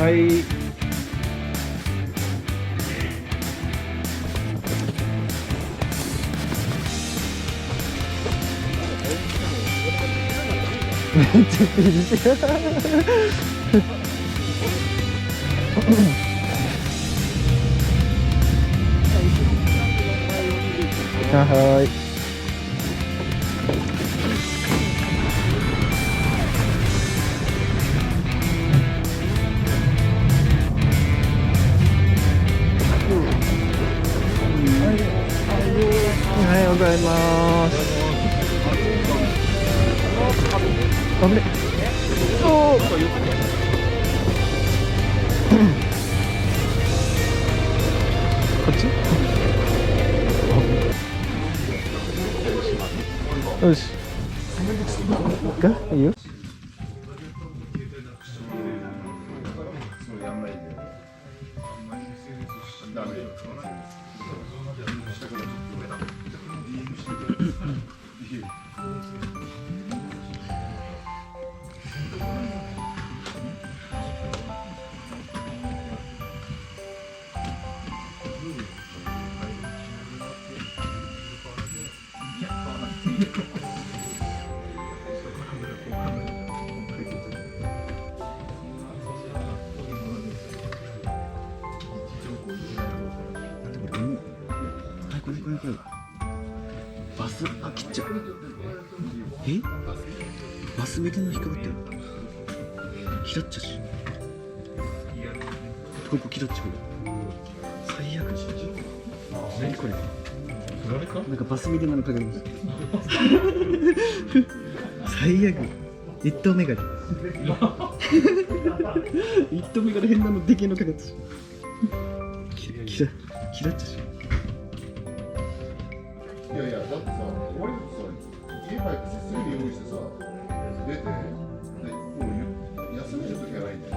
はい。めっちゃピースしてる。はい。おはようございます。危ね。おお。こっち？よし。がいいよ。バス、あ、切っちゃう。え？バス目での引っかかってる。拾っちゃうし。ここ拾っちゃう。最悪。何これ。なんかバス目でなのかかります。最悪。一等目がり。一等目がり変なのでけえのかかってし。拾っちゃうし。いやいや、だってさ、俺もさ、家帰ってすぐに用意してさ、出て、でもう休めるときはないんだよ。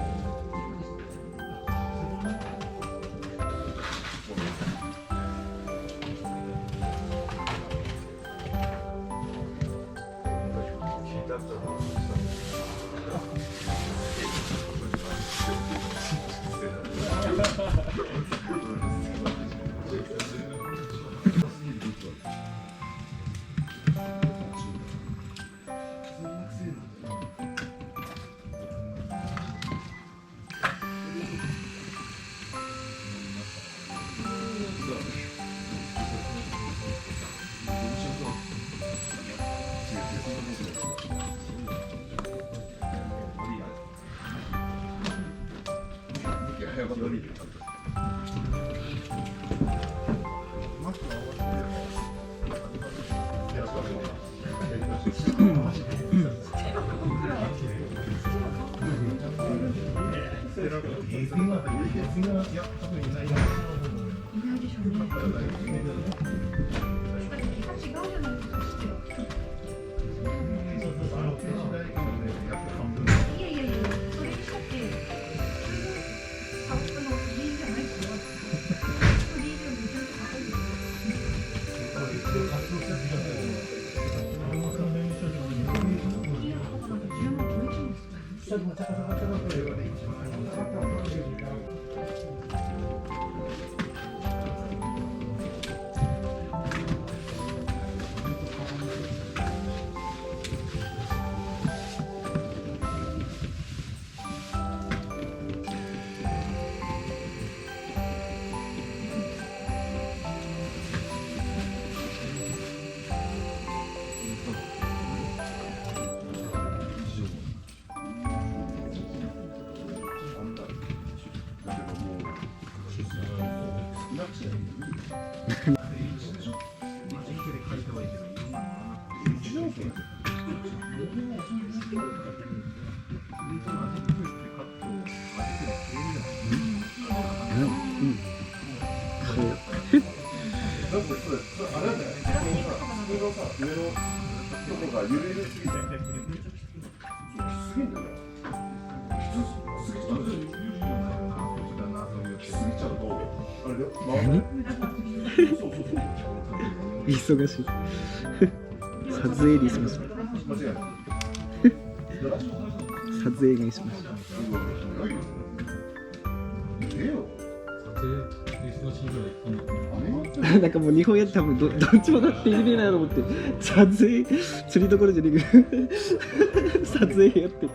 忙しい。撮影で忙しい。撮影が忙しい。なんかもう日本やって多分どっちもだっていじめないと思って撮影釣りどころじゃねえ撮影やっても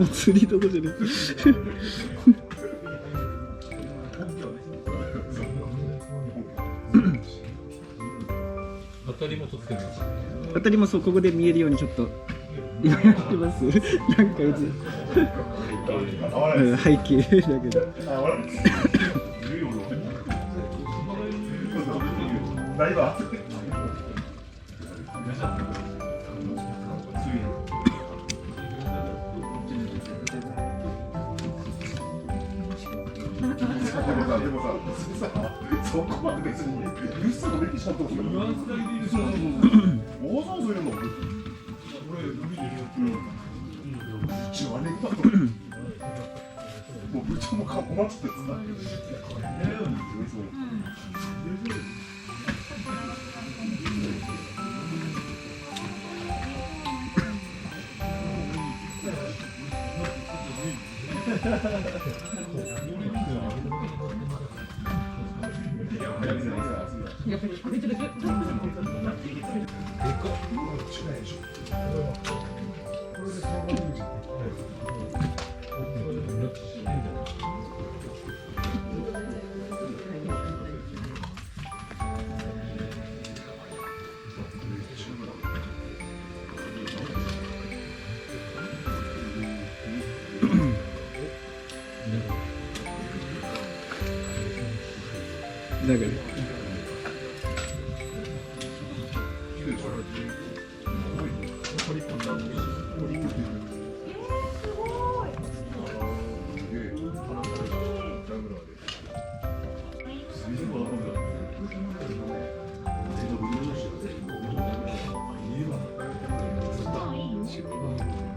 う釣りどころじゃね当たりも撮ってるんですか？え当たりもそうここで見えるようにちょっと今やってますなんかうち背景だけど大丈夫でもさ、そこまで別にユースの歴史だと思うけど、大騒ぎするの。一応あれだと。もう部長も困っててさ。だから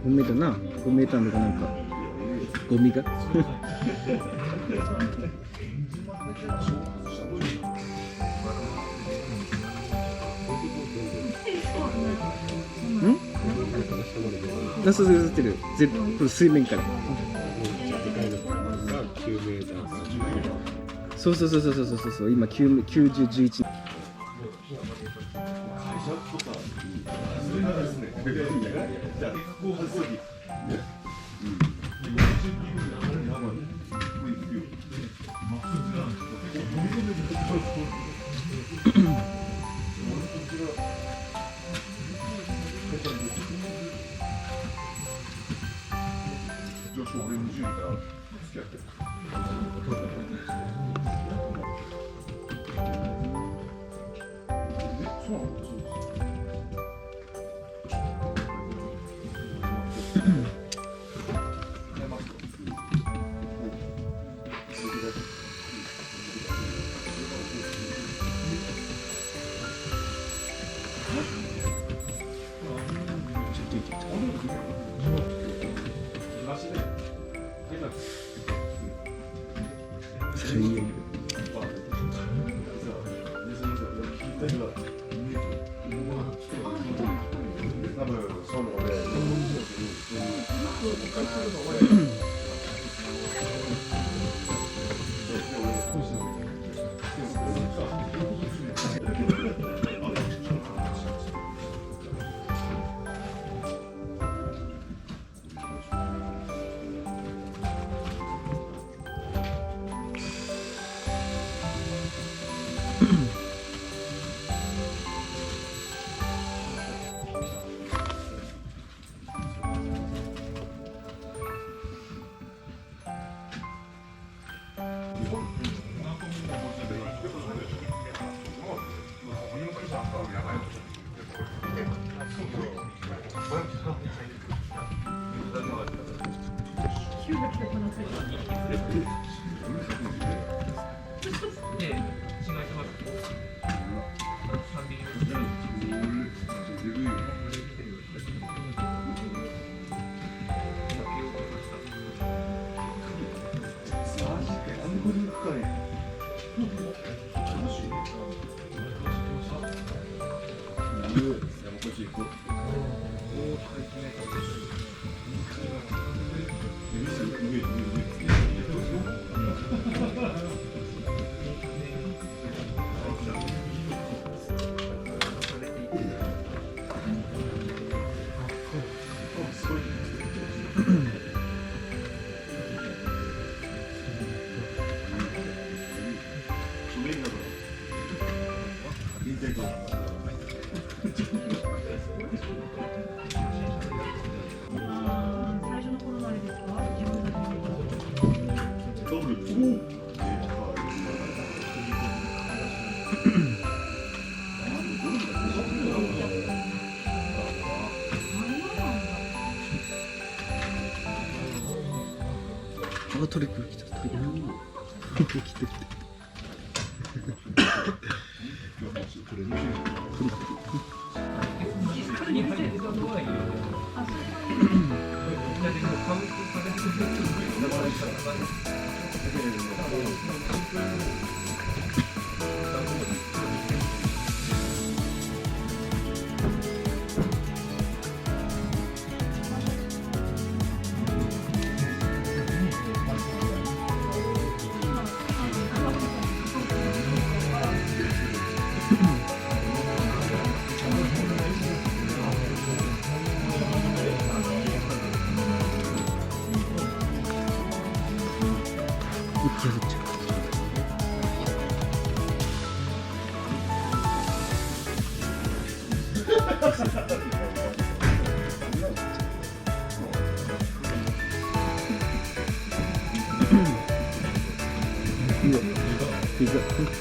5メーターな5メーターのかなんかゴミがナスが映ってる全部水面からそうそう今9011女子俺20から付き合ってる。そうなの？最悪多分そういうので。最初の頃のあれですか？自分たちのダブル。あ、トリプル来た。トリプル来て来て。浮き上がっちゃう。うわ、でかい。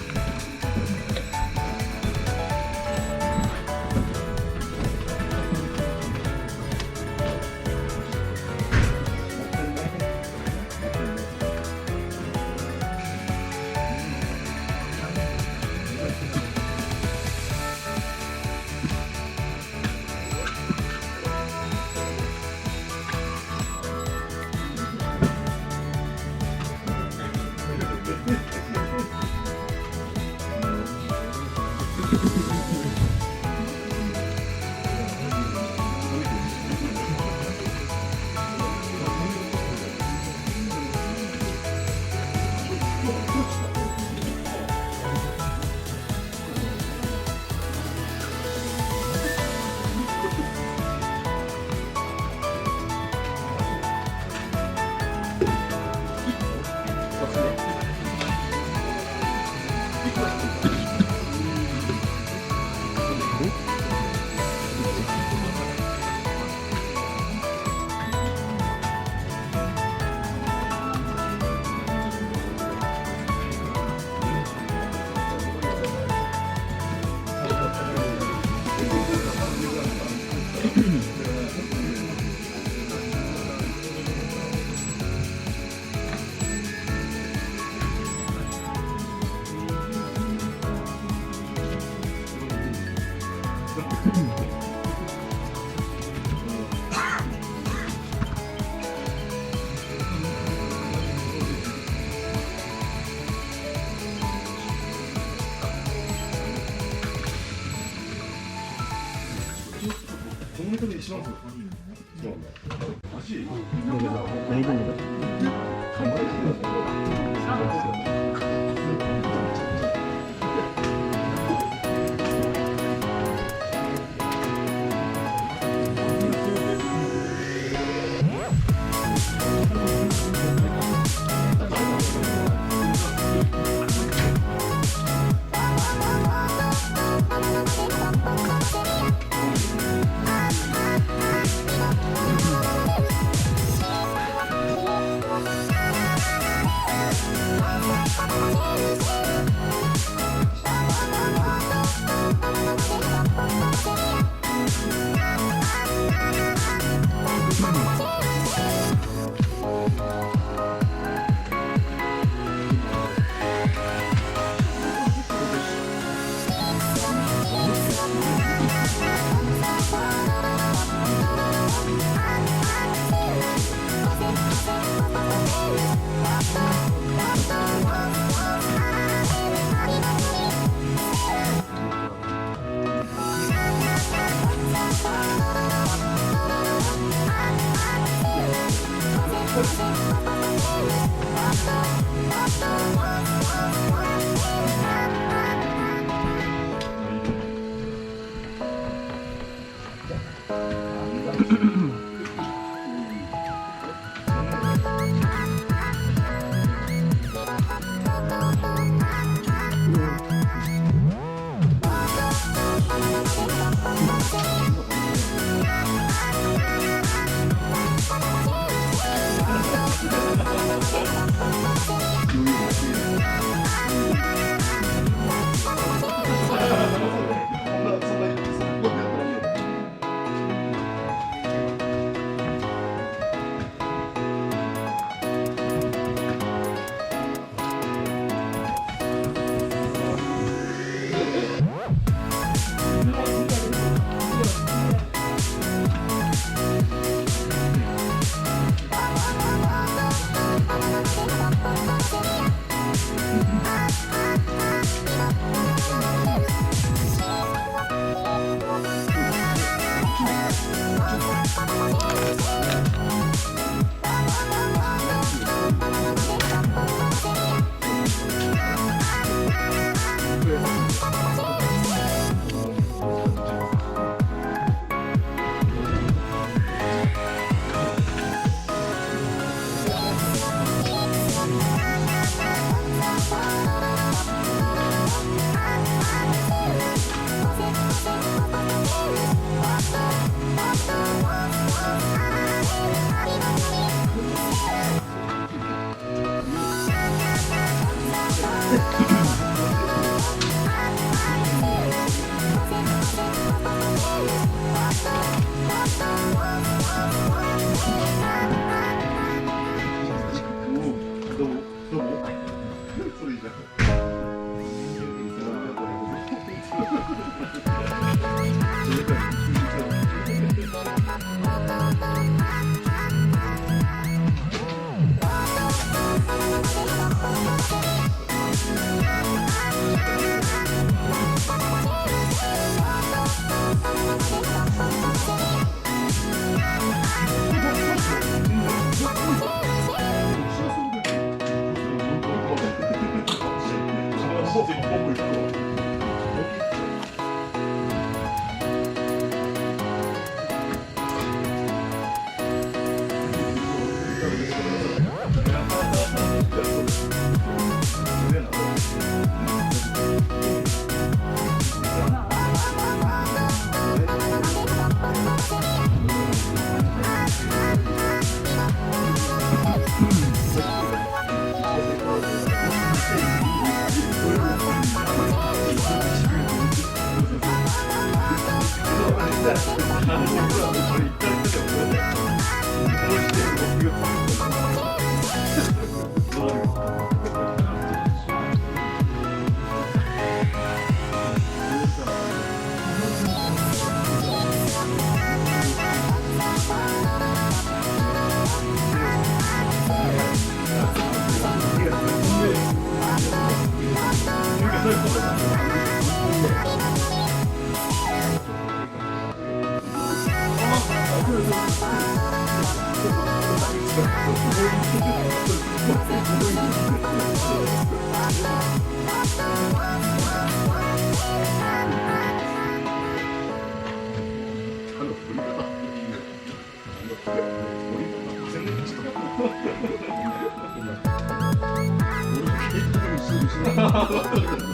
ライブの今